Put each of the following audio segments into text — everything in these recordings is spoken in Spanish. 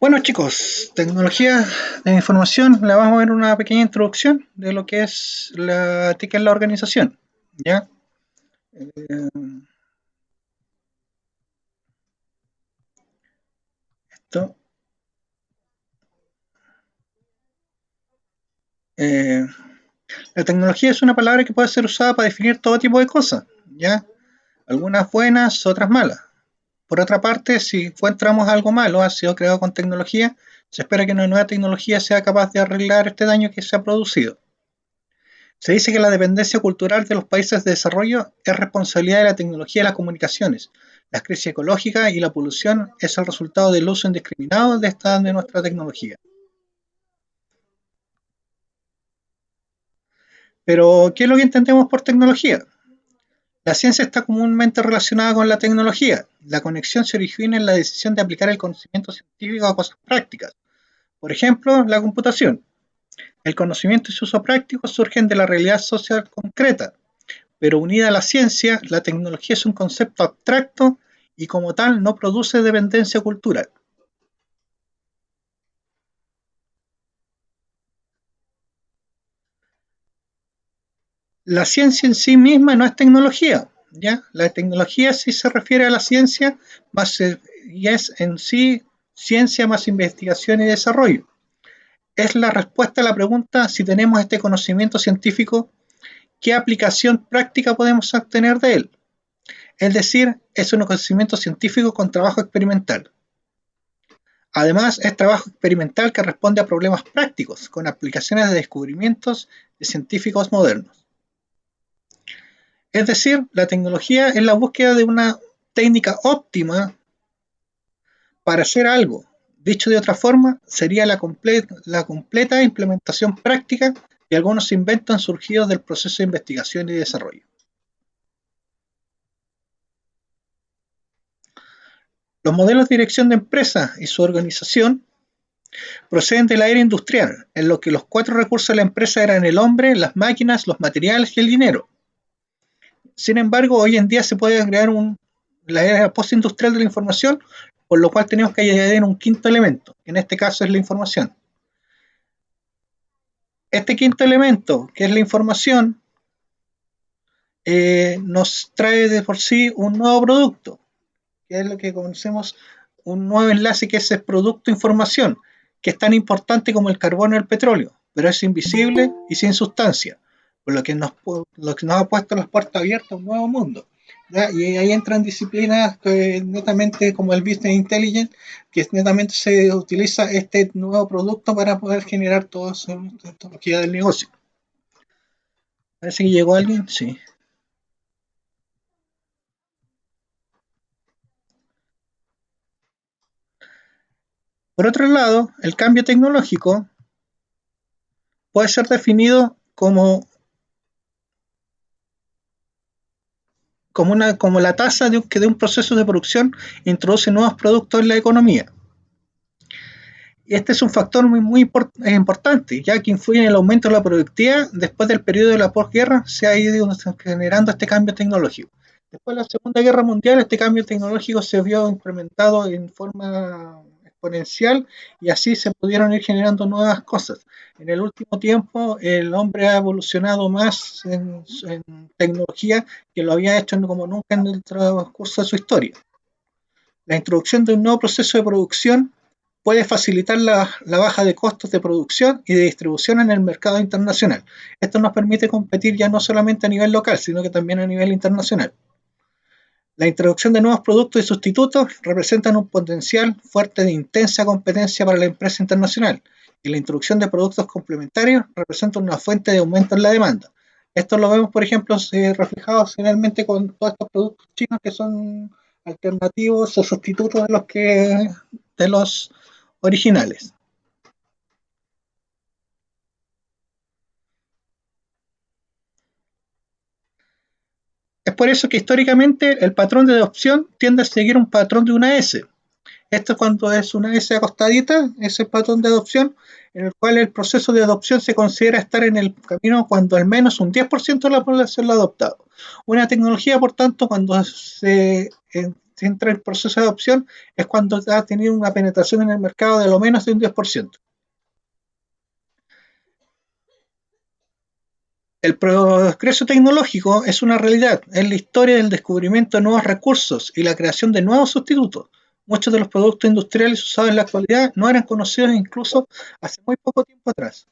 Bueno, chicos, tecnología de información, le vamos a ver una pequeña introducción de lo que es la TIC en la organización. ¿Ya? Esto, eh, la tecnología es una palabra que puede ser usada para definir todo tipo de cosas, ¿ya? Algunas buenas, otras malas. Por otra parte, si encontramos algo malo ha sido creado con tecnología, se espera que una nueva tecnología sea capaz de arreglar este daño que se ha producido. Se dice que la dependencia cultural de los países de desarrollo es responsabilidad de la tecnología y las comunicaciones. La crisis ecológica y la polución es el resultado del uso indiscriminado de nuestra tecnología. Pero, ¿qué es lo que entendemos por tecnología? La ciencia está comúnmente relacionada con la tecnología. La conexión se origina en la decisión de aplicar el conocimiento científico a cosas prácticas. Por ejemplo, la computación. El conocimiento y su uso práctico surgen de la realidad social concreta, pero unida a la ciencia, la tecnología es un concepto abstracto y como tal no produce dependencia cultural. La ciencia en sí misma no es tecnología, ¿ya? La tecnología sí se refiere a la ciencia más, y es en sí ciencia más investigación y desarrollo. Es la respuesta a la pregunta si tenemos este conocimiento científico, ¿qué aplicación práctica podemos obtener de él? Es decir, es un conocimiento científico con trabajo experimental. Además, es trabajo experimental que responde a problemas prácticos, con aplicaciones de descubrimientos de científicos modernos. Es decir, la tecnología es la búsqueda de una técnica óptima para hacer algo. Dicho de otra forma, sería la completa implementación práctica de algunos inventos surgidos del proceso de investigación y desarrollo. Los modelos de dirección de empresas y su organización proceden de la era industrial, en lo que los cuatro recursos de la empresa eran el hombre, las máquinas, los materiales y el dinero. Sin embargo, hoy en día se puede crear la era postindustrial de la información, por lo cual tenemos que añadir un quinto elemento, que en este caso es la información. Este quinto elemento, que es la información, nos trae de por sí un nuevo producto, que es lo que conocemos, un nuevo enlace que es el producto información, que es tan importante como el carbón o el petróleo, pero es invisible y sin sustancia, por lo que nos ha puesto las puertas abiertas a un nuevo mundo. ¿Ya? Y ahí entran disciplinas netamente como el Business Intelligence, que netamente se utiliza este nuevo producto para poder generar toda esa tecnología del negocio. Parece que llegó alguien, sí. Por otro lado, el cambio tecnológico puede ser definido como la tasa que de un proceso de producción introduce nuevos productos en la economía. Y este es un factor muy importante, ya que influye en el aumento de la productividad después del periodo de la posguerra, se ha ido generando este cambio tecnológico. Después de la Segunda Guerra Mundial, este cambio tecnológico se vio implementado en forma exponencial y así se pudieron ir generando nuevas cosas. En el último tiempo, el hombre ha evolucionado más en tecnología que lo había hecho como nunca en el transcurso de su historia. La introducción de un nuevo proceso de producción puede facilitar la baja de costos de producción y de distribución en el mercado internacional. Esto nos permite competir ya no solamente a nivel local, sino que también a nivel internacional. La introducción de nuevos productos y sustitutos representan un potencial fuerte de intensa competencia para la empresa internacional, y la introducción de productos complementarios representa una fuente de aumento en la demanda. Esto lo vemos, por ejemplo, reflejado finalmente con todos estos productos chinos que son alternativos o sustitutos de los originales. Es por eso que históricamente el patrón de adopción tiende a seguir un patrón de una S. Esto cuando es una S acostadita, es el patrón de adopción, en el cual el proceso de adopción se considera estar en el camino cuando al menos un 10% de la población lo ha adoptado. Una tecnología, por tanto, cuando entra el proceso de adopción es cuando ha tenido una penetración en el mercado de lo menos de un 10%. El progreso tecnológico es una realidad, es la historia del descubrimiento de nuevos recursos y la creación de nuevos sustitutos. Muchos de los productos industriales usados en la actualidad no eran conocidos incluso hace muy poco tiempo atrás.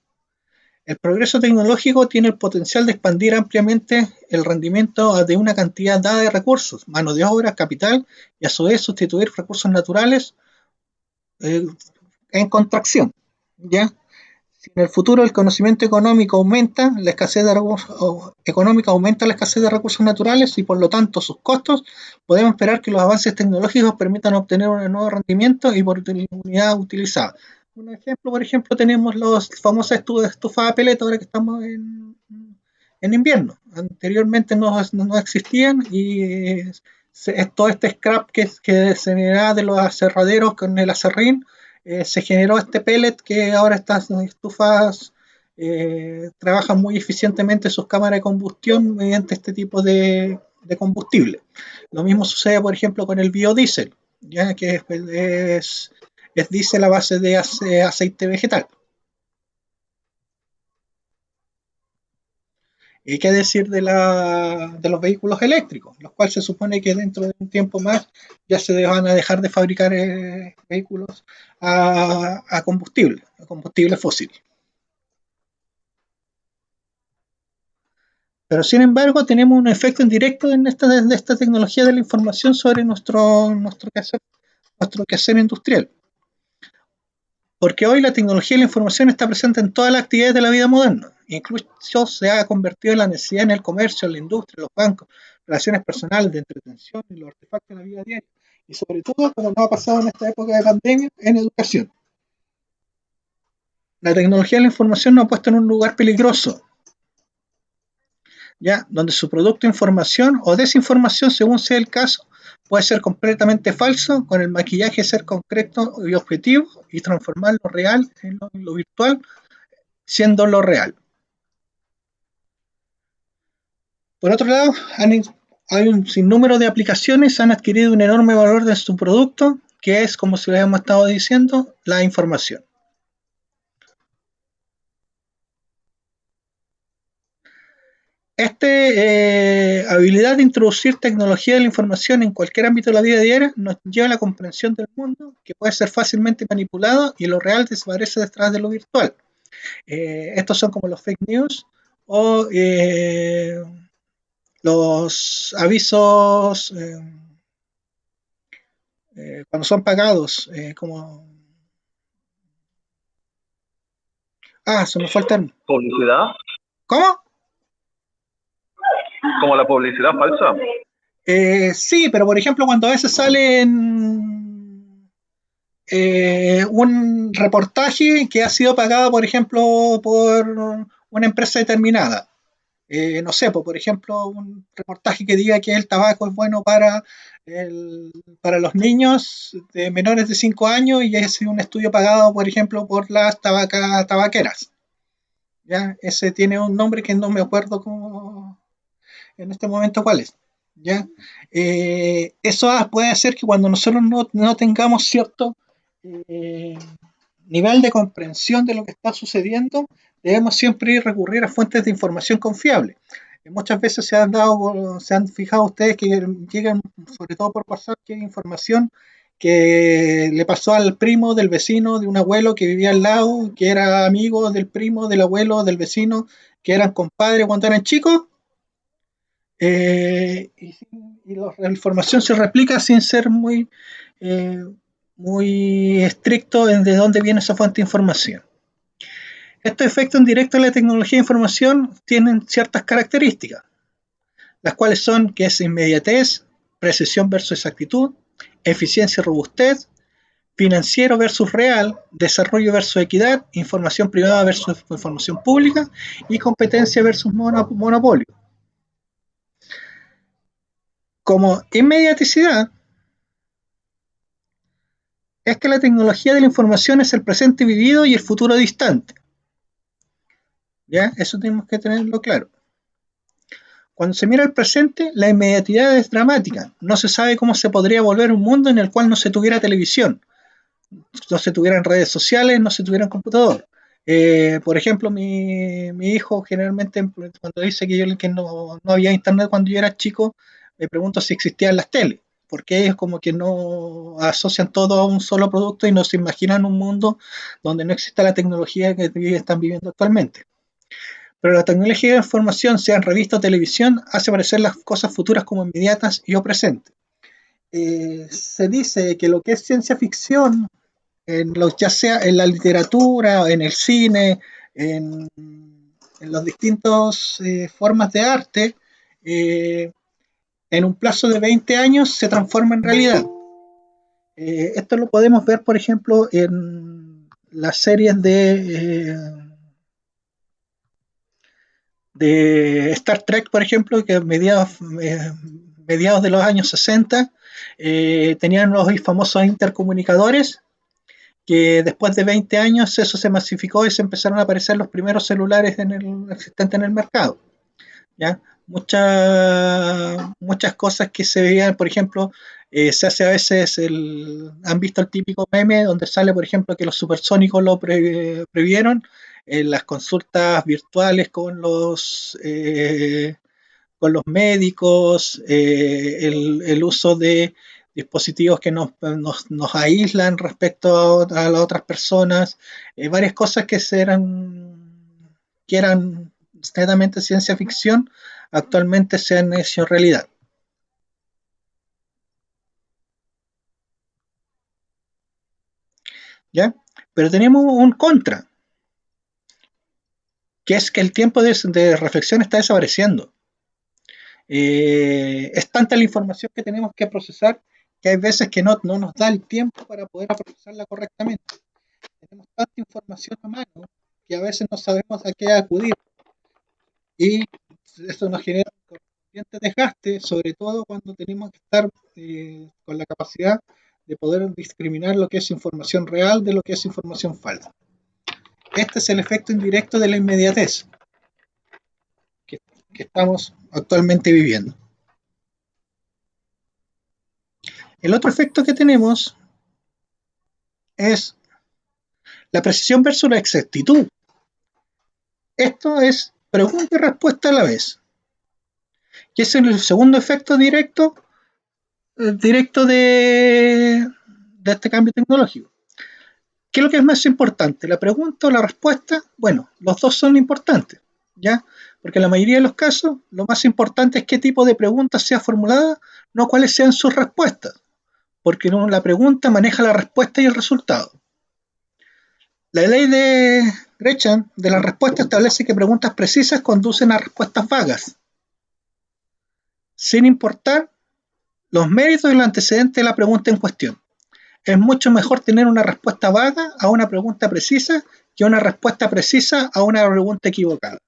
El progreso tecnológico tiene el potencial de expandir ampliamente el rendimiento de una cantidad dada de recursos, mano de obra, capital, y a su vez sustituir recursos naturales eh, en contracción. ¿Ya? Si en el futuro el conocimiento económico aumenta, la escasez de recursos económica aumenta la escasez de recursos naturales y por lo tanto sus costos, podemos esperar que los avances tecnológicos permitan obtener un nuevo rendimiento y por unidad utilizada. Un ejemplo, por ejemplo, tenemos los famosos estufas a peleta ahora que estamos en invierno. Anteriormente no existían y todo este scrap que se generaba de los aserraderos con el aserrín, se generó este pellet que ahora estas estufas trabajan muy eficientemente sus cámaras de combustión mediante este tipo de combustible. Lo mismo sucede, por ejemplo, con el biodiesel, ya que es diésel a base de aceite vegetal. ¿Y qué decir de los vehículos eléctricos? Los cuales se supone que dentro de un tiempo más ya se van a dejar de fabricar vehículos a combustible fósil. Pero sin embargo tenemos un efecto indirecto en esta tecnología de la información sobre nuestro quehacer industrial. Porque hoy la tecnología y la información está presente en todas las actividades de la vida moderna. Incluso se ha convertido en la necesidad en el comercio, en la industria, en los bancos, relaciones personales, de entretención, en los artefactos de la vida diaria. Y sobre todo, como nos ha pasado en esta época de pandemia, en educación. La tecnología y la información nos ha puesto en un lugar peligroso, ¿ya? Donde su producto de información o desinformación, según sea el caso, puede ser completamente falso, con el maquillaje ser concreto y objetivo y transformar lo real en lo virtual, siendo lo real. Por otro lado, hay un sinnúmero de aplicaciones, han adquirido un enorme valor de su producto, que es, como se les hemos estado diciendo, la información. Esta habilidad de introducir tecnología de la información en cualquier ámbito de la vida diaria nos lleva a la comprensión del mundo, que puede ser fácilmente manipulado y lo real desaparece detrás de lo virtual. Estos son como los fake news o los avisos cuando son pagados, como... Ah, se me fue el término. ¿Publicidad? ¿Cómo? ¿Como la publicidad falsa? Sí, pero por ejemplo cuando a veces sale un reportaje que ha sido pagado, por ejemplo, por una empresa determinada. No sé, por ejemplo, un reportaje que diga que el tabaco es bueno para los niños de menores de 5 años y es un estudio pagado, por ejemplo, por las tabaqueras. ¿Ya? Ese tiene un nombre que no me acuerdo en este momento cuál es. ¿Ya? Eso puede hacer que cuando nosotros no tengamos cierto eh, nivel de comprensión de lo que está sucediendo, debemos siempre recurrir a fuentes de información confiables. Muchas veces se han fijado ustedes que llegan, sobre todo por WhatsApp, que hay información que le pasó al primo del vecino, de un abuelo que vivía al lado, que era amigo del primo, del abuelo, del vecino, que eran compadres cuando eran chicos, la información se replica sin ser eh, muy estricto en de dónde viene esa fuente de información. Estos efectos indirectos de la tecnología de información tienen ciertas características, las cuales son que es inmediatez, precisión versus exactitud, eficiencia y robustez, financiero versus real, desarrollo versus equidad, información privada versus información pública y competencia versus monopolio. Como inmediaticidad, es que la tecnología de la información es el presente vivido y el futuro distante. ¿Ya? Eso tenemos que tenerlo claro. Cuando se mira el presente, la inmediatez es dramática. No se sabe cómo se podría volver un mundo en el cual no se tuviera televisión, no se tuvieran redes sociales, no se tuvieran computador. Por ejemplo, mi hijo generalmente cuando dice que no había internet cuando yo era chico, me pregunto si existían las teles, porque ellos como que no asocian todo a un solo producto y no se imaginan un mundo donde no exista la tecnología que están viviendo actualmente. Pero la tecnología de la información, sea en revista o televisión, hace parecer las cosas futuras como inmediatas y o presentes. Se dice que lo que es ciencia ficción ya sea en la literatura, en el cine, en, en las distintas formas de arte, eh, en un plazo de 20 años se transforma en realidad. Esto lo podemos ver, por ejemplo, en las series de Star Trek, por ejemplo, que a mediados de los años 60 tenían los famosos intercomunicadores, que después de 20 años eso se masificó y se empezaron a aparecer los primeros celulares existentes en el mercado. ¿Ya? Muchas cosas que se veían, por ejemplo, se hace a veces, han visto el típico meme donde sale, por ejemplo, que los supersónicos lo previeron, las consultas virtuales con los médicos, el uso de dispositivos que nos aíslan respecto a las otras personas, varias cosas que eran netamente ciencia ficción, actualmente se han hecho realidad. ¿Ya? Pero tenemos un contra, que es que el tiempo de reflexión está desapareciendo. Es tanta la información que tenemos que procesar que hay veces que no nos da el tiempo para poder procesarla correctamente. Tenemos tanta información a mano que a veces no sabemos a qué acudir y eso nos genera un corriente desgaste, sobre todo cuando tenemos que estar con la capacidad de poder discriminar lo que es información real de lo que es información falsa. Este es el efecto indirecto de la inmediatez que, que estamos actualmente viviendo. El otro efecto que tenemos es la precisión versus la exactitud. Esto es pregunta y respuesta a la vez. Y ese es el segundo efecto directo de este cambio tecnológico. ¿Qué es lo que es más importante? ¿La pregunta o la respuesta? Bueno, los dos son importantes, ¿ya? Porque en la mayoría de los casos, lo más importante es qué tipo de pregunta sea formulada, no cuáles sean sus respuestas. Porque la pregunta maneja la respuesta y el resultado. La ley de Gresham de la respuesta establece que preguntas precisas conducen a respuestas vagas, sin importar los méritos y los antecedentes de la pregunta en cuestión. Es mucho mejor tener una respuesta vaga a una pregunta precisa que una respuesta precisa a una pregunta equivocada.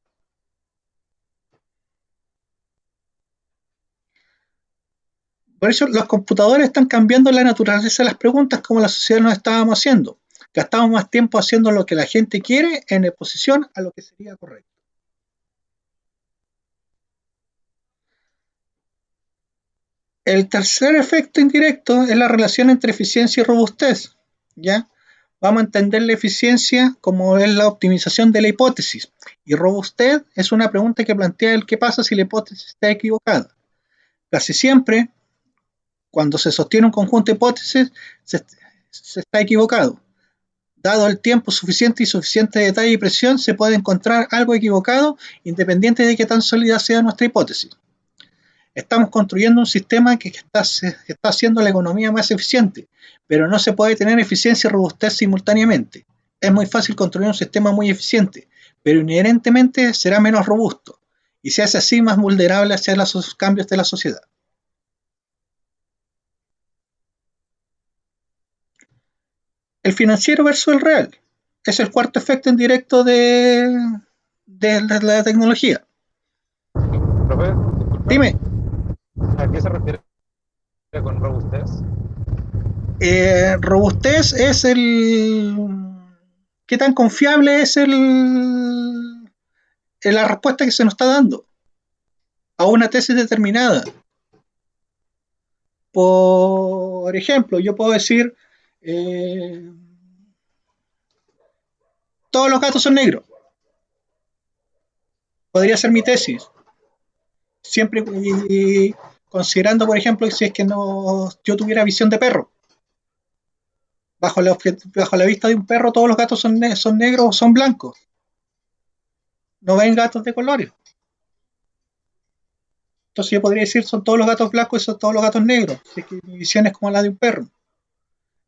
Por eso los computadores están cambiando la naturaleza de las preguntas como la sociedad nos estábamos haciendo. Gastamos más tiempo haciendo lo que la gente quiere en oposición a lo que sería correcto. El tercer efecto indirecto es la relación entre eficiencia y robustez. ¿Ya? Vamos a entender la eficiencia como es la optimización de la hipótesis. Y robustez es una pregunta que plantea el qué pasa si la hipótesis está equivocada. Casi siempre, cuando se sostiene un conjunto de hipótesis, se está equivocado. Dado el tiempo suficiente y suficiente detalle y presión, se puede encontrar algo equivocado, independiente de qué tan sólida sea nuestra hipótesis. Estamos construyendo un sistema que está haciendo la economía más eficiente, pero no se puede tener eficiencia y robustez simultáneamente. Es muy fácil construir un sistema muy eficiente, pero inherentemente será menos robusto y se hace así más vulnerable hacia los cambios de la sociedad. El financiero versus el real es el cuarto efecto indirecto de la tecnología. Profe, disculpe, Dime, ¿a qué se refiere con robustez? robustez es ¿qué tan confiable es la respuesta que se nos está dando? a una tesis determinada. Por ejemplo, yo puedo decir, eh, todos los gatos son negros. Podría ser mi tesis. Siempre y considerando, por ejemplo, si es que no, yo tuviera visión de perro. Bajo la vista de un perro, todos los gatos son negros o son blancos. No ven gatos de colores. Entonces yo podría decir, son todos los gatos blancos y son todos los gatos negros. Si es que mi visión es como la de un perro.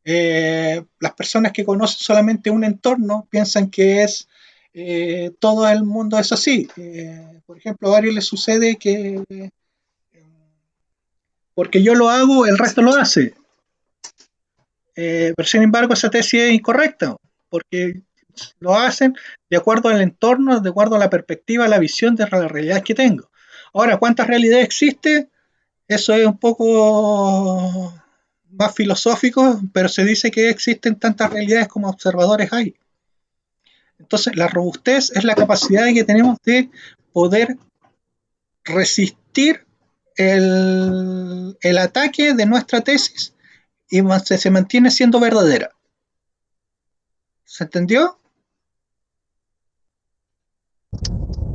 Las personas que conocen solamente un entorno piensan que es todo el mundo es así. Por ejemplo, a varios les sucede que porque yo lo hago, el resto lo hace. Pero sin embargo, esa tesis es incorrecta, porque lo hacen de acuerdo al entorno, de acuerdo a la perspectiva, a la visión de la realidad que tengo. Ahora, ¿cuántas realidades existe? Eso es un poco más filosófico, pero se dice que existen tantas realidades como observadores hay. Entonces, la robustez es la capacidad que tenemos de poder resistir el ataque de nuestra tesis y se mantiene siendo verdadera. ¿Se entendió?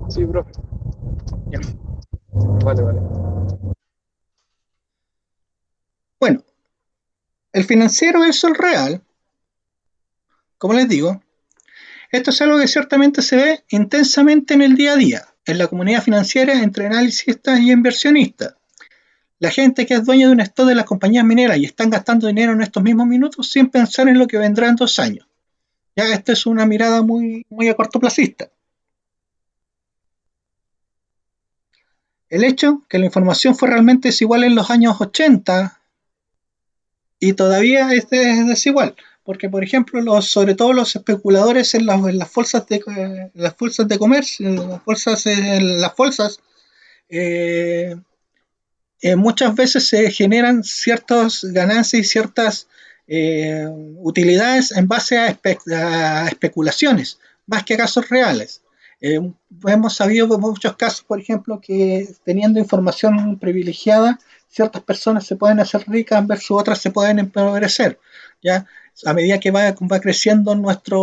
Sí, profe. Ya. Vale, vale. Bueno, el financiero es el real, como les digo. Esto es algo que ciertamente se ve intensamente en el día a día, en la comunidad financiera entre analistas y inversionistas. La gente que es dueña de un stock de las compañías mineras y están gastando dinero en estos mismos minutos sin pensar en lo que vendrá en 2 años. Ya esto es una mirada muy a cortoplacista. El hecho que la información fue realmente desigual en los años 80 y todavía es desigual, porque por ejemplo, sobre todo los especuladores en las bolsas de comercio, las bolsas eh, muchas veces se generan ciertas ganancias y ciertas utilidades en base a especulaciones, más que a casos reales. Eh, Hemos sabido de muchos casos, por ejemplo, que teniendo información privilegiada, ciertas personas se pueden hacer ricas versus otras se pueden empobrecer. ¿Ya? A medida que va creciendo nuestra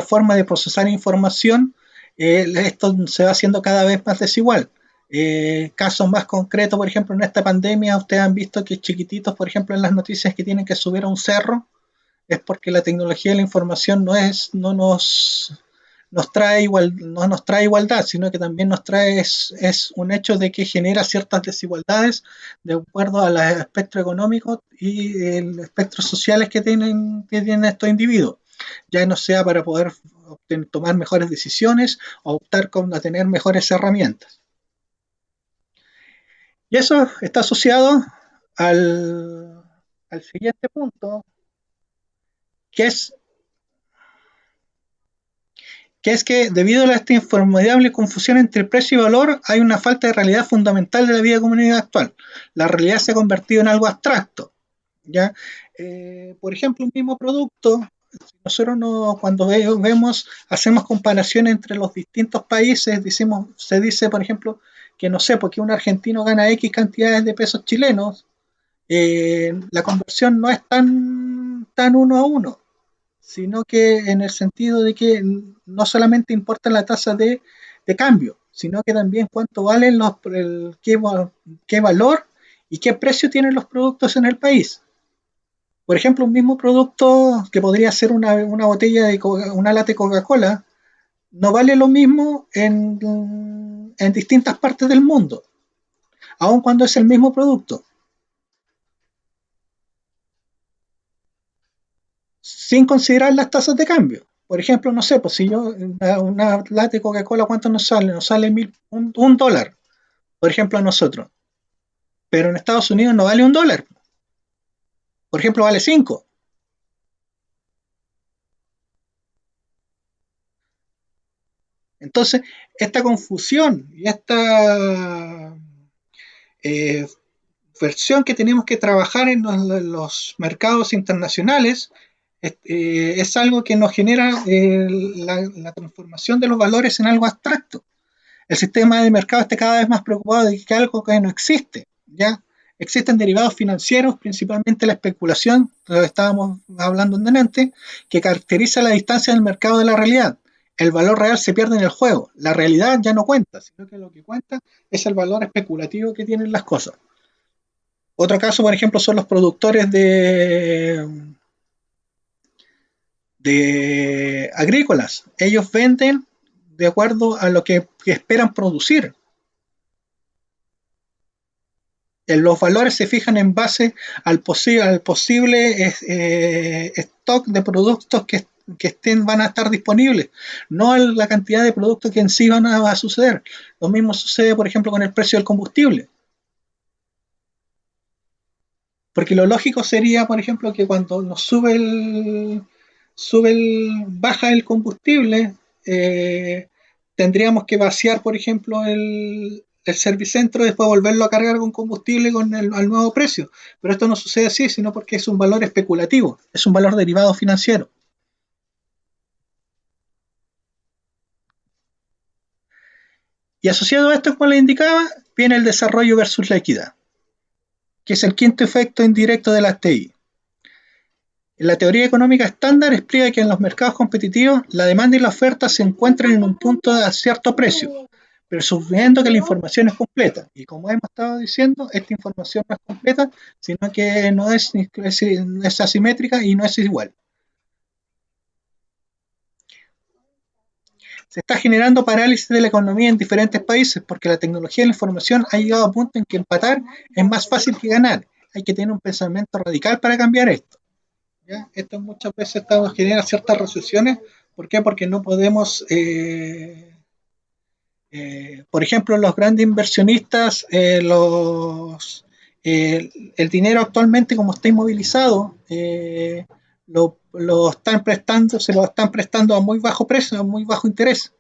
forma de procesar información, esto se va haciendo cada vez más desigual. Casos más concretos, por ejemplo, en esta pandemia, ustedes han visto que chiquititos, por ejemplo, en las noticias que tienen que subir a un cerro, es porque la tecnología de la información no nos trae igualdad, sino que también nos trae es un hecho de que genera ciertas desigualdades de acuerdo al espectro económico y el espectro sociales que tienen estos individuos, ya no sea para poder tomar mejores decisiones o optar a tener mejores herramientas. Y eso está asociado al siguiente punto, que es, que es que debido a esta informable confusión entre precio y valor, hay una falta de realidad fundamental de la vida comunitaria actual. La realidad se ha convertido en algo abstracto. ¿Ya? Por ejemplo, un mismo producto, nosotros cuando vemos, hacemos comparaciones entre los distintos países, se dice, por ejemplo, que no sé, porque un argentino gana X cantidades de pesos chilenos, la conversión no es tan uno a uno, sino que en el sentido de que no solamente importa la tasa de cambio, sino que también cuánto valen qué valor y qué precio tienen los productos en el país. Por ejemplo, un mismo producto que podría ser una botella una lata de Coca-Cola, no vale lo mismo en distintas partes del mundo, aun cuando es el mismo producto. Sin considerar las tasas de cambio. Por ejemplo, no sé, pues si yo, una lata de Coca-Cola, ¿cuánto nos sale? Nos sale un dólar, por ejemplo, a nosotros. Pero en Estados Unidos no vale un dólar. Por ejemplo, vale 5. Entonces, esta confusión y esta eh, versión que tenemos que trabajar en los mercados internacionales es algo que nos genera la transformación de los valores en algo abstracto. el sistema de mercado esté cada vez más preocupado de que algo que no existe, ¿ya? Existen derivados financieros, principalmente la especulación, de lo que estábamos hablando antes, que caracteriza la distancia del mercado de la realidad. El valor real se pierde en el juego, la realidad ya no cuenta, sino que lo que cuenta es el valor especulativo que tienen las cosas. Otro caso, por ejemplo, son los productores de agrícolas. Ellos venden de acuerdo a lo que esperan producir. Los valores se fijan en base al posible stock de productos que van a estar disponibles, no a la cantidad de productos que en sí van a suceder. Lo mismo sucede, por ejemplo, con el precio del combustible. Porque lo lógico sería, por ejemplo, que cuando nos baja el combustible, tendríamos que vaciar, por ejemplo, el servicentro y después volverlo a cargar con combustible al nuevo precio. Pero esto no sucede así, sino porque es un valor especulativo, es un valor derivado financiero. Y asociado a esto, como les indicaba, viene el desarrollo versus la equidad, que es el quinto efecto indirecto de las TI. La teoría económica estándar explica que en los mercados competitivos la demanda y la oferta se encuentran en un punto a cierto precio, pero suponiendo que la información es completa. Y como hemos estado diciendo, esta información no es completa, sino que no es asimétrica y no es igual. Se está generando parálisis de la economía en diferentes países porque la tecnología y la información ha llegado a punto en que empatar es más fácil que ganar. Hay que tener un pensamiento radical para cambiar esto. ¿Ya? Esto muchas veces genera ciertas recesiones. ¿Por qué? Porque no podemos, por ejemplo, los grandes inversionistas, el dinero actualmente como está inmovilizado, lo están prestando, se lo están prestando a muy bajo precio, a muy bajo interés.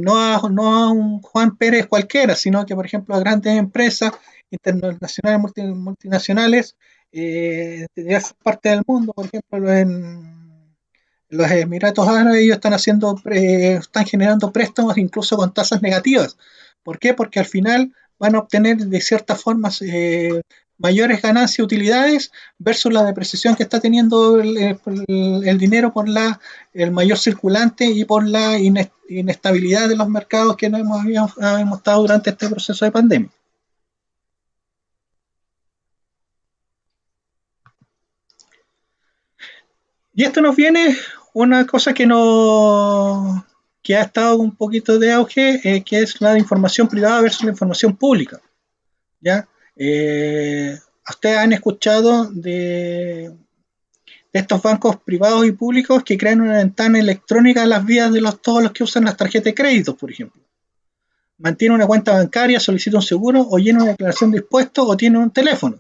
No a un Juan Pérez cualquiera, sino que, por ejemplo, a grandes empresas internacionales, multinacionales, de diversas partes del mundo, por ejemplo, en los Emiratos Árabes, ellos están generando préstamos incluso con tasas negativas. ¿Por qué? Porque al final van a obtener de ciertas formas mayores ganancias y utilidades versus la depreciación que está teniendo el dinero por el mayor circulante y por la inestabilidad de los mercados que no hemos estado durante este proceso de pandemia. Y esto nos viene una cosa que ha estado un poquito de auge, que es la información privada versus la información pública. ¿Ya? Ustedes han escuchado de estos bancos privados y públicos que crean una ventana electrónica a las vidas de todos los que usan las tarjetas de crédito, por ejemplo. Mantiene una cuenta bancaria, solicita un seguro o llena una declaración de impuestos o tiene un teléfono.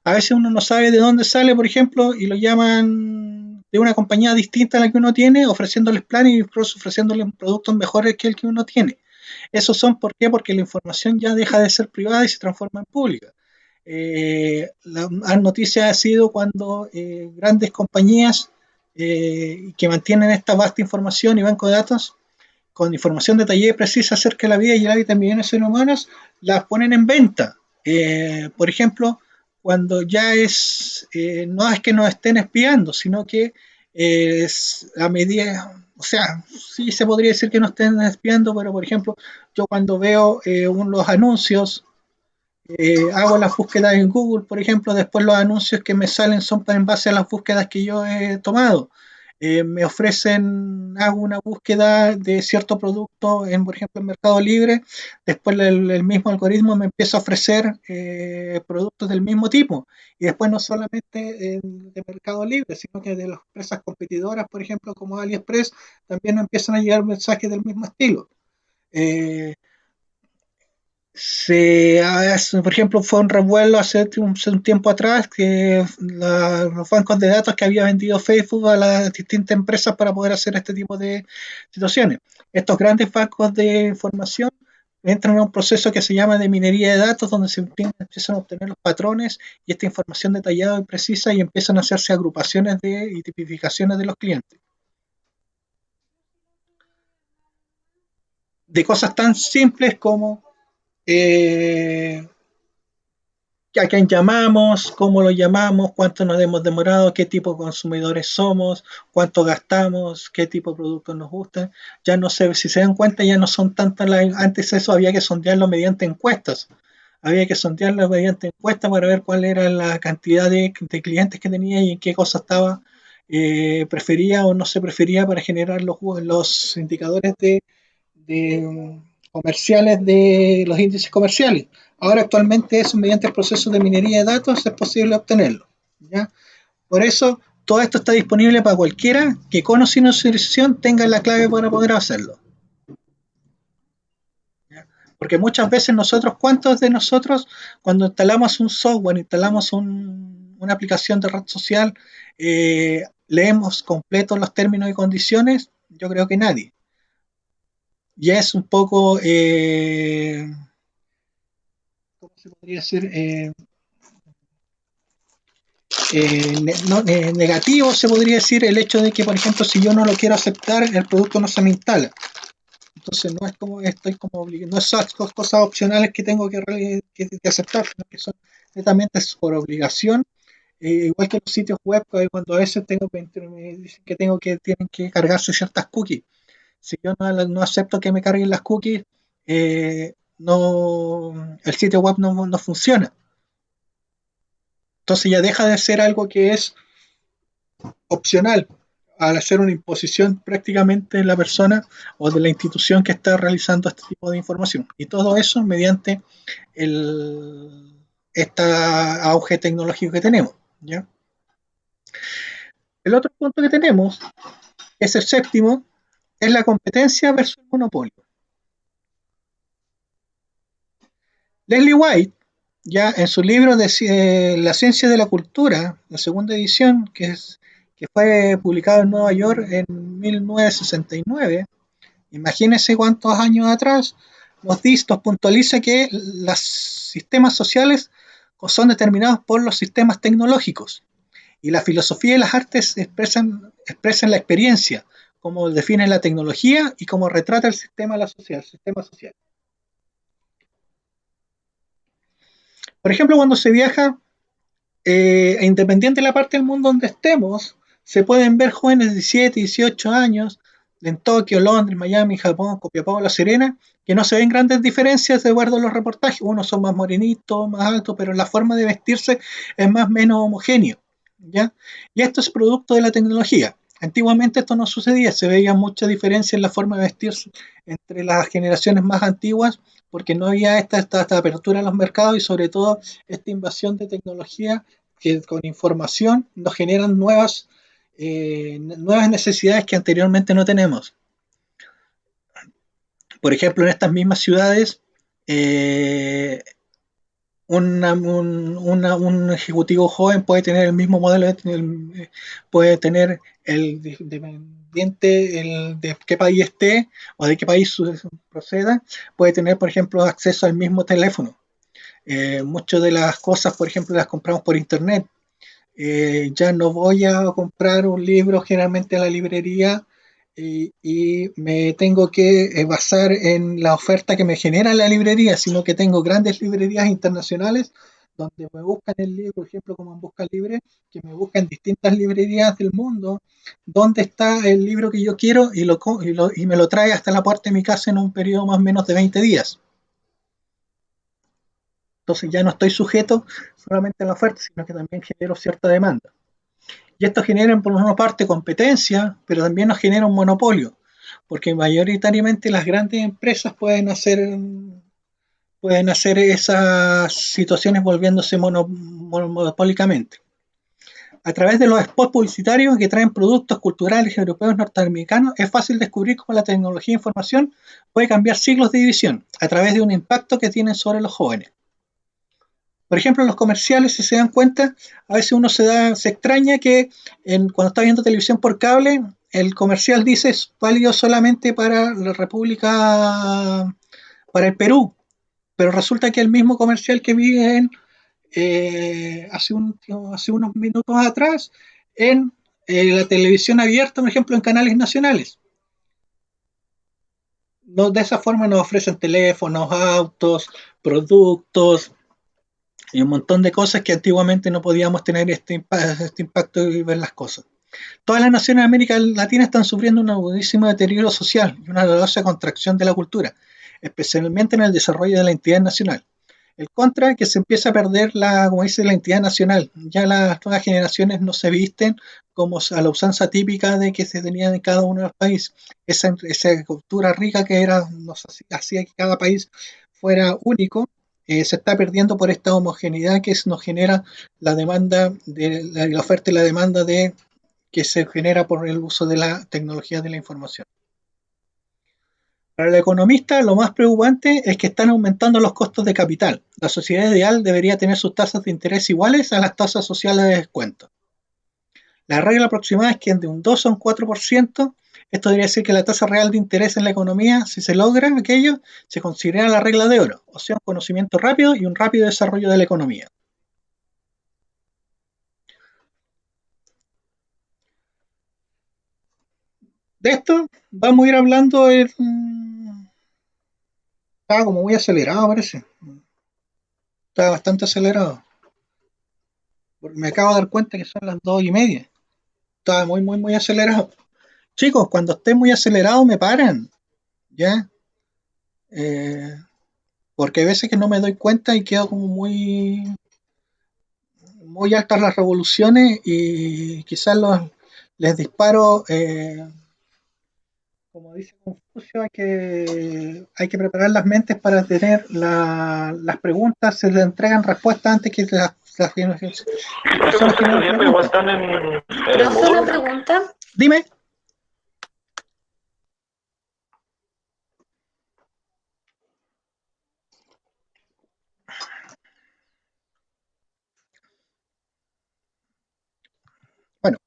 A veces uno no sabe de dónde sale, por ejemplo, y lo llaman de una compañía distinta a la que uno tiene, ofreciéndoles planes y ofreciéndoles productos mejores que el que uno tiene. Esos son, ¿por qué? Porque la información ya deja de ser privada y se transforma en pública. La noticia ha sido cuando grandes compañías que mantienen esta vasta información y banco de datos con información detallada y precisa acerca de la vida y el hábitat de millones de seres humanos, las ponen en venta. Por ejemplo, cuando ya no es que nos estén espiando, sino que a medida, o sea, sí se podría decir que nos estén espiando, pero por ejemplo, yo cuando veo los anuncios, hago las búsquedas en Google, por ejemplo, después los anuncios que me salen son en base a las búsquedas que yo he tomado. Me hago una búsqueda de cierto producto, por ejemplo, en Mercado Libre, después el mismo algoritmo me empieza a ofrecer productos del mismo tipo. Y después no solamente de Mercado Libre, sino que de las empresas competidoras, por ejemplo, como AliExpress, también me empiezan a llegar mensajes del mismo estilo. Eh, por ejemplo, fue un revuelo hace un tiempo atrás que los bancos de datos que había vendido Facebook a las distintas empresas para poder hacer este tipo de situaciones. Estos grandes bancos de información entran en un proceso que se llama de minería de datos, donde se empiezan a obtener los patrones y esta información detallada y precisa y empiezan a hacerse agrupaciones y tipificaciones de los clientes. de cosas tan simples como a quién llamamos, cómo lo llamamos, cuánto nos hemos demorado, qué tipo de consumidores somos, cuánto gastamos, qué tipo de productos nos gustan. Ya no sé, si se dan cuenta, ya no son tantas las. Antes eso había que sondearlo mediante encuestas. Había que sondearlo mediante encuestas para ver cuál era la cantidad de clientes que tenía y en qué cosa estaba prefería o no se prefería para generar los indicadores de comerciales de los índices comerciales. Ahora actualmente eso mediante el proceso de minería de datos es posible obtenerlo. ¿Ya? Por eso todo esto está disponible para cualquiera que con o sin autorización tenga la clave para poder hacerlo. ¿Ya? Porque muchas veces nosotros, ¿cuántos de nosotros cuando instalamos un software, instalamos una aplicación de red social, leemos completos los términos y condiciones? Yo creo que nadie. Y es un poco ¿cómo se podría decir? Negativo se podría decir el hecho de que, por ejemplo, si yo no lo quiero aceptar, el producto no se me instala. Entonces no es como estoy como obligado, no son cosas opcionales que tengo que aceptar, sino que son netamente por obligación. Igual que los sitios web, cuando a veces me dicen que tienen que cargarse ciertas cookies. Si yo no acepto que me carguen las cookies, el sitio web no funciona. Entonces ya deja de ser algo que es opcional al hacer una imposición prácticamente de la persona o de la institución que está realizando este tipo de información. Y todo eso mediante este auge tecnológico que tenemos. ¿Ya? El otro punto que tenemos, es el séptimo, es la competencia versus el monopolio. Leslie White, ya en su libro de La ciencia de la cultura, la segunda edición, que fue publicado en Nueva York en 1969, imagínense cuántos años atrás, nos puntualiza que los sistemas sociales son determinados por los sistemas tecnológicos y la filosofía y las artes expresan la experiencia, como define la tecnología y cómo retrata el sistema social. Por ejemplo, cuando se viaja, independiente de la parte del mundo donde estemos, se pueden ver jóvenes de 17, 18 años en Tokio, Londres, Miami, Japón, Copiapó, La Serena, que no se ven grandes diferencias de acuerdo a los reportajes. Unos son más morenitos, más altos, pero la forma de vestirse es más o menos homogéneo. ¿Ya? Y esto es producto de la tecnología. Antiguamente esto no sucedía, se veía mucha diferencia en la forma de vestirse entre las generaciones más antiguas, porque no había esta apertura a los mercados y sobre todo esta invasión de tecnología que con información nos generan nuevas necesidades que anteriormente no tenemos. Por ejemplo, en estas mismas ciudades, un ejecutivo joven puede tener el mismo modelo, puede tener dependiente de qué país esté o de qué país proceda, puede tener, por ejemplo, acceso al mismo teléfono. Muchas de las cosas, por ejemplo, las compramos por internet. Ya no voy a comprar un libro generalmente a la librería y me tengo que basar en la oferta que me genera la librería, sino que tengo grandes librerías internacionales donde me buscan el libro, por ejemplo, como en Busca Libre, que me buscan distintas librerías del mundo, donde está el libro que yo quiero y me lo trae hasta la puerta de mi casa en un periodo más o menos de 20 días. Entonces ya no estoy sujeto solamente a la oferta, sino que también genero cierta demanda. Y esto genera por una parte competencia, pero también nos genera un monopolio, porque mayoritariamente las grandes empresas pueden hacer esas situaciones volviéndose monopólicamente. A través de los spots publicitarios que traen productos culturales europeos norteamericanos, es fácil descubrir cómo la tecnología de información puede cambiar siglos de división a través de un impacto que tienen sobre los jóvenes. Por ejemplo, en los comerciales, si se dan cuenta, a veces uno se extraña que cuando está viendo televisión por cable, el comercial dice es válido solamente para la República, para el Perú, pero resulta que el mismo comercial que vi hace unos minutos atrás en la televisión abierta, por ejemplo, en canales nacionales. de esa forma nos ofrecen teléfonos, autos, productos y un montón de cosas que antiguamente no podíamos tener este impacto y ver las cosas. Todas las naciones de América Latina están sufriendo un agudísimo deterioro social y una dolorosa contracción de la cultura, especialmente en el desarrollo de la identidad nacional. El contra es que se empieza a perder como dice, la identidad nacional. Ya las nuevas generaciones no se visten como a la usanza típica de que se tenía en cada uno de los países. Esa cultura rica que era, nos hacía que cada país fuera único, se está perdiendo por esta homogeneidad que nos genera la demanda, la oferta y la demanda que se genera por el uso de la tecnología de la información. Para el economista, lo más preocupante es que están aumentando los costos de capital. La sociedad ideal debería tener sus tasas de interés iguales a las tasas sociales de descuento. La regla aproximada es que entre un 2 a un 4%, esto debería decir que la tasa real de interés en la economía, si se logra aquello, se considera la regla de oro, o sea, un conocimiento rápido y un rápido desarrollo de la economía. De esto vamos a ir hablando estaba como muy acelerado, parece. Estaba bastante acelerado. Me acabo de dar cuenta que son las 2:30. Estaba muy, muy, muy acelerado. Chicos, cuando esté muy acelerado me paran, ¿ya? Eh, Porque hay veces que no me doy cuenta y quedo como muy altas las revoluciones y quizás les disparo, como dice Confucio, hay que preparar las mentes para tener las preguntas, se les entregan respuestas antes que las personas que no Igual preguntan. están en el Profe, una módulo. pregunta. Dime. Bueno,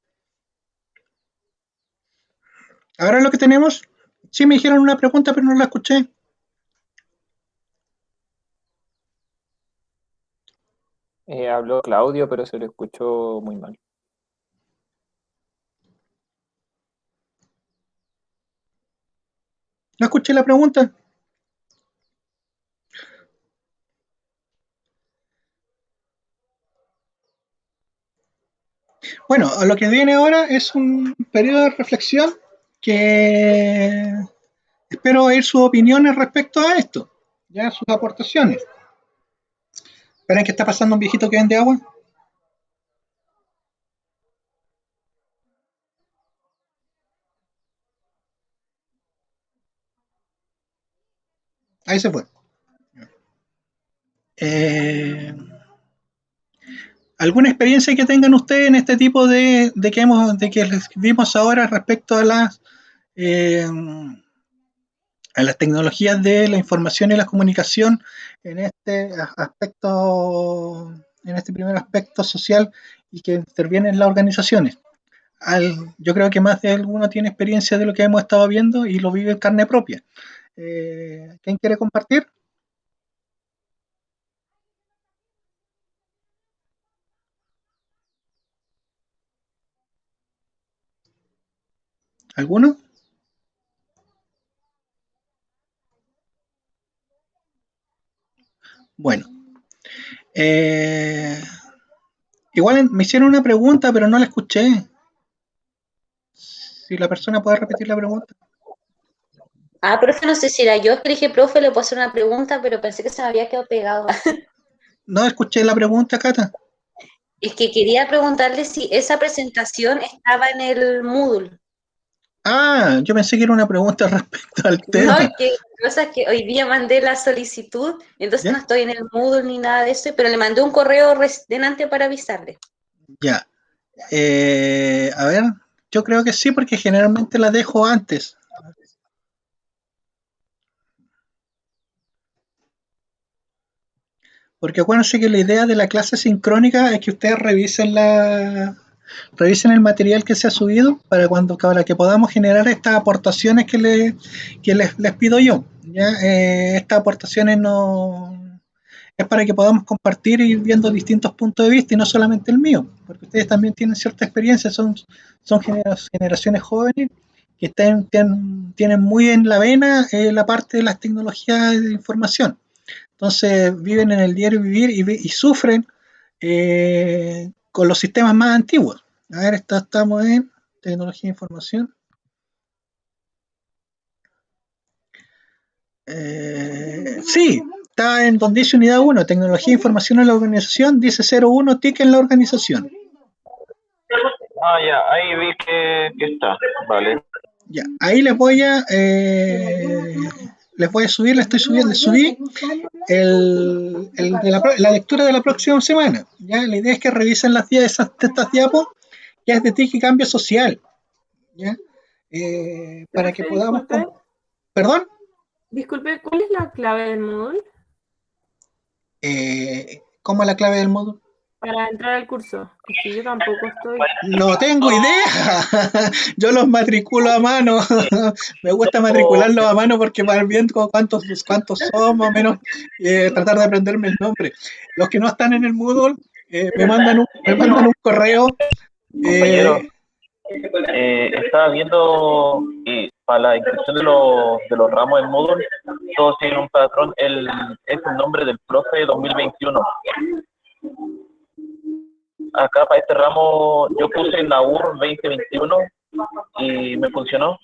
ahora lo que tenemos, sí me dijeron una pregunta, pero no la escuché. Habló Claudio, pero se lo escuchó muy mal. No escuché la pregunta. Bueno, a lo que viene ahora es un periodo de reflexión que espero oír sus opiniones respecto a esto, ya sus aportaciones. Esperen que está pasando un viejito que vende agua. Ahí se fue. Eh, ¿Alguna experiencia que tengan ustedes en este tipo de que les vimos ahora respecto eh, a las tecnologías de la información y la comunicación en este aspecto, en este primer aspecto social y que interviene en las organizaciones? Yo creo que más de alguno tiene experiencia de lo que hemos estado viendo y lo vive en carne propia. ¿Quién quiere compartir? ¿Alguno? Bueno, eh, igual me hicieron una pregunta, pero no la escuché. Si la persona puede repetir la pregunta. Ah, profe, no sé si era yo que dije, profe, le puedo hacer una pregunta, pero pensé que se me había quedado pegado. No escuché la pregunta, Cata. Es que quería preguntarle si esa presentación estaba en el Moodle. Ah, yo pensé que era una pregunta respecto al No, tema. que cosa es que hoy día mandé la solicitud, entonces no ¿Ya? estoy en el Moodle ni nada de eso, pero le mandé un correo delante para avisarle. Ya. A ver, yo creo que sí, porque generalmente la dejo antes. Porque acuérdense que la idea de la clase sincrónica es que ustedes revisen el material que se ha subido para que podamos generar estas aportaciones que les pido yo. ¿Ya? Estas aportaciones no es para que podamos compartir y ir viendo distintos puntos de vista y no solamente el mío, porque ustedes también tienen cierta experiencia, son generaciones jóvenes que tienen muy en la vena la parte de las tecnologías de información. Entonces viven en el diario vivir y sufren con los sistemas más antiguos. A ver, estamos en tecnología de información. Sí, está en donde dice unidad 1, tecnología de información en la organización, dice 01, TIC en la organización. Ya, ahí vi que está, vale. Ya, ahí les voy a subir, les subí la lectura de la próxima semana. ¿Ya? La idea es que revisen estas diapos, que es de TIC y cambio social. ¿Ya? Para que podamos... ¿Perdón? Disculpe, ¿cuál es la clave del Moodle? ¿Cómo es la clave del módulo? Para entrar al curso. Es que yo tampoco estoy. No tengo idea. Yo los matriculo a mano. Me gusta matricularlos a mano porque para ver cuántos somos, menos tratar de aprenderme el nombre. Los que no están en el Moodle me mandan un correo. Compañero, estaba viendo para la inscripción de los ramos en Moodle, todos tienen un patrón, es el nombre del profe 2021. Acá para este ramo yo puse Naur 2021 y me funcionó.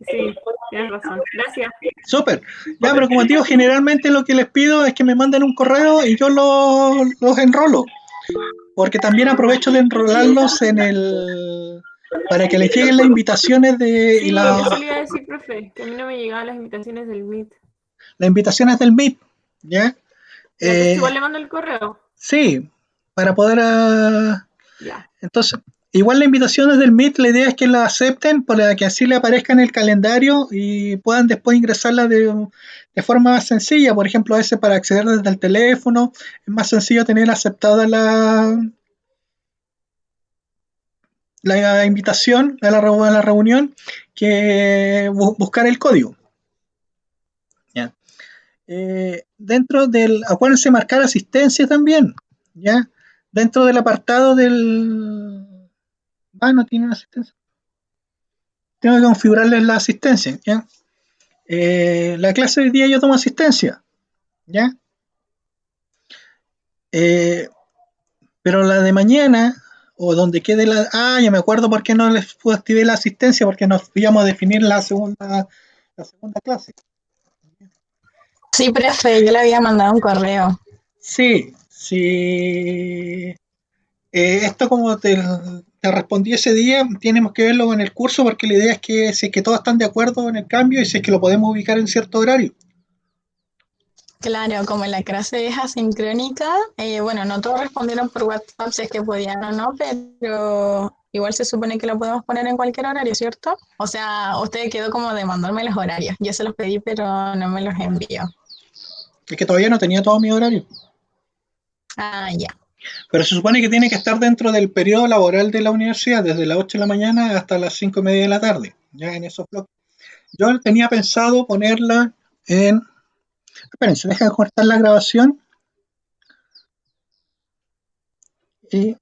Sí, tienes razón. Gracias. Súper. Ya, pero como digo, generalmente lo que les pido es que me manden un correo y yo los enrolo. Porque también aprovecho de enrolarlos para que les lleguen las invitaciones de... Sí, eso le iba a decir, profe, que a mí no me llegaban las invitaciones del Meet. Las invitaciones del Meet, ¿ya? Entonces igual le mando el correo. Sí, para poder... Ya. Entonces, igual las invitaciones del Meet, la idea es que las acepten para que así le aparezca en el calendario y puedan después ingresarlas de forma más sencilla. Por ejemplo, a veces para acceder desde el teléfono es más sencillo tener aceptada la invitación a la reunión que buscar el código. ¿Ya? Dentro del... Acuérdense marcar asistencia también. ¿Ya? Dentro del apartado del... no tiene una asistencia. Tengo que configurarles la asistencia. ¿Ya? La clase de hoy día yo tomo asistencia. ¿Ya? Pero la de mañana, o donde quede la... ya me acuerdo por qué no les pude activar la asistencia, porque nos íbamos a definir la segunda clase. Sí, profe, yo le había mandado un correo. Sí. Esto como te respondí ese día, tenemos que verlo en el curso porque la idea es que si es que todos están de acuerdo en el cambio y si es que lo podemos ubicar en cierto horario. Claro, como la clase es asincrónica, bueno, no todos respondieron por WhatsApp si es que podían o no, pero igual se supone que lo podemos poner en cualquier horario, ¿cierto? O sea, usted quedó como de mandarme los horarios. Yo se los pedí, pero no me los envió. Es que todavía no tenía todo mi horario. Ya. Pero se supone que tiene que estar dentro del periodo laboral de la universidad, desde las 8 de la mañana hasta las 5:30 de la tarde, ya en esos bloques. Yo tenía pensado ponerla en... Espérense, deja de cortar la grabación. Y